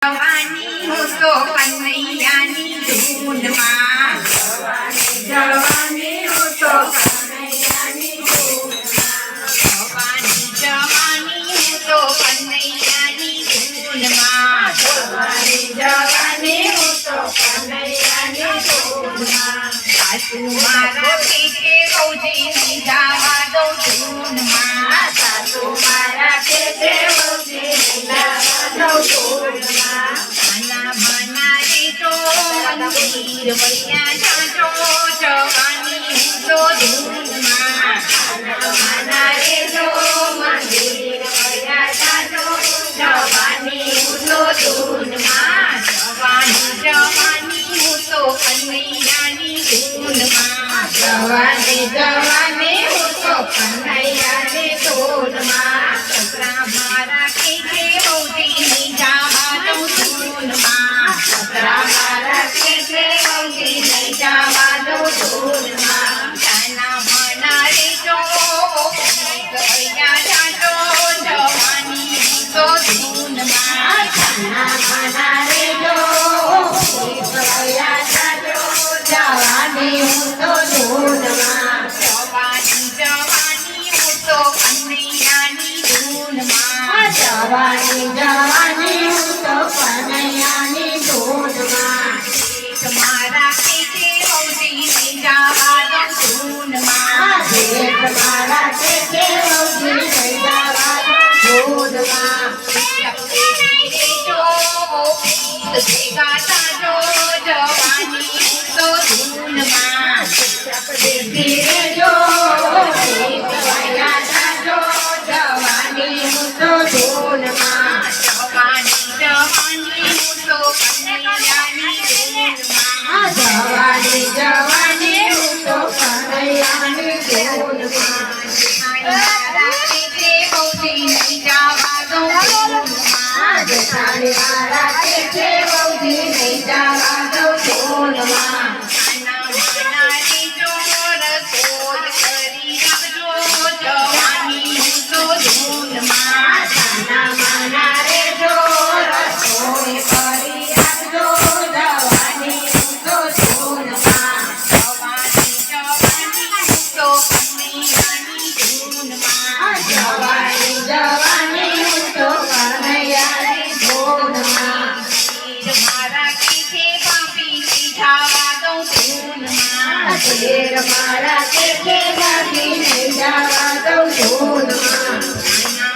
જવાની હું તો કનૈયાની ધૂનમાં જવાની હું તો કનૈયાની ધૂનમાં જવાની હું તો કનૈયાની ધૂનમાં જવાની હું તો કનૈયાની ધૂનમાં સાસુ મારા પેટે બહુજીની જવા દઉં ધૂનમાં સાસુ મારા પેટે બહુજીની જવા દઉં ધૂનમાં મના રે તો મંદિર વૈયા જાજો જવાની હું તો ધૂનમાં મના રે તો મંદિર વૈયા જાજો જવાની હું તો ધૂનમાં જવાની હું તો કનૈયાની ધૂનમાં જવાની હું તો કનૈયાની ધૂનમાં સસરા મારા કે છે બહુજીની જવા દઉં ધૂનમાં સસરા મારા કે છે બહુજીની જવા દઉં ધૂનમાં તાના મના રે જો વૈયા જાજો જવાની હું તો ધૂનમાં તાના મના રે જો વૈયા જાજો જવાની હું તો ધૂનમાં જવાની હું તો કનૈયાની ધૂનમાં જવાની હું તો કનૈયાની ધૂનમાં મારા કે છે બહુજીની જવા દઉં ધૂનમાં મારા કે છે બહુજીની જવા દઉં ધૂનમાં ભેગા તાજો જવાની હું તો ધૂનમાં ધીરે જો વૈયા જાજો જવાની હું તો ધૂનમાં જવાની હું તો કનૈયાની ધૂનમાં જવાની હું તો કનૈયાની ધૂનમાં મારા કે બહુજીની જવા દઉં ધૂનમાં મારા કે બહુજીની જવા દઉં ધૂનમાં જવાની હું તો ધૂનમાં તાના મના રે જો રસોઈ કરી આપજો જવાની હું તો ધૂનમાં જવાની હું તો કનૈયાની ધૂનમાં જવાની હું તો કનૈયાની ધૂનમાં મારા કે છે ભાભીની જવા દઉં ધૂનમાં મારા કે છે ભાભીને જવા દઉં ધૂનમાં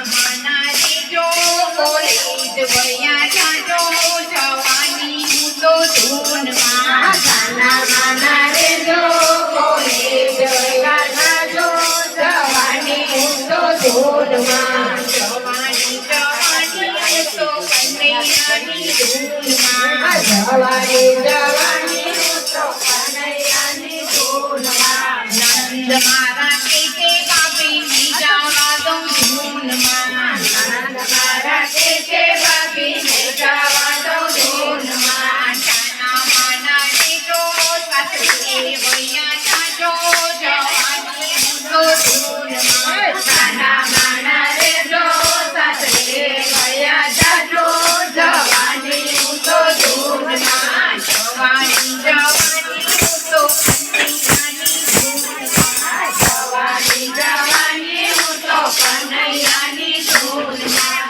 મના રે જો કોલેજ વૈયા જાજો જવાની હું તો ધૂનમાં મના રે જો કોલેજ વૈયા જાજો જવાની હું તો ધૂનમાં જવાની હું તો કનૈયાની ધૂનમાં જવાની હું તો કનૈયાની ધૂનમાં નંદ મારા કે છે ભાભીની જવા દઉં ધૂનમાં નંદ મારા કે છે ભાભીને જવા દઉં ધૂનમાં તાના મના રે જો સાસરે વૈયા જાજો જવાની હું તો ધૂનમાં તાના મના રે જો સાસરે વૈયા જાજો જવાની હું તો ધૂનમાં જવાની હું તો કનૈયાની ધૂનમાં જવાની હું તો કનૈયાની ધૂનમાં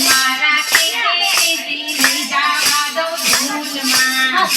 મારા કે જીની જવા દઉં ધૂનમાં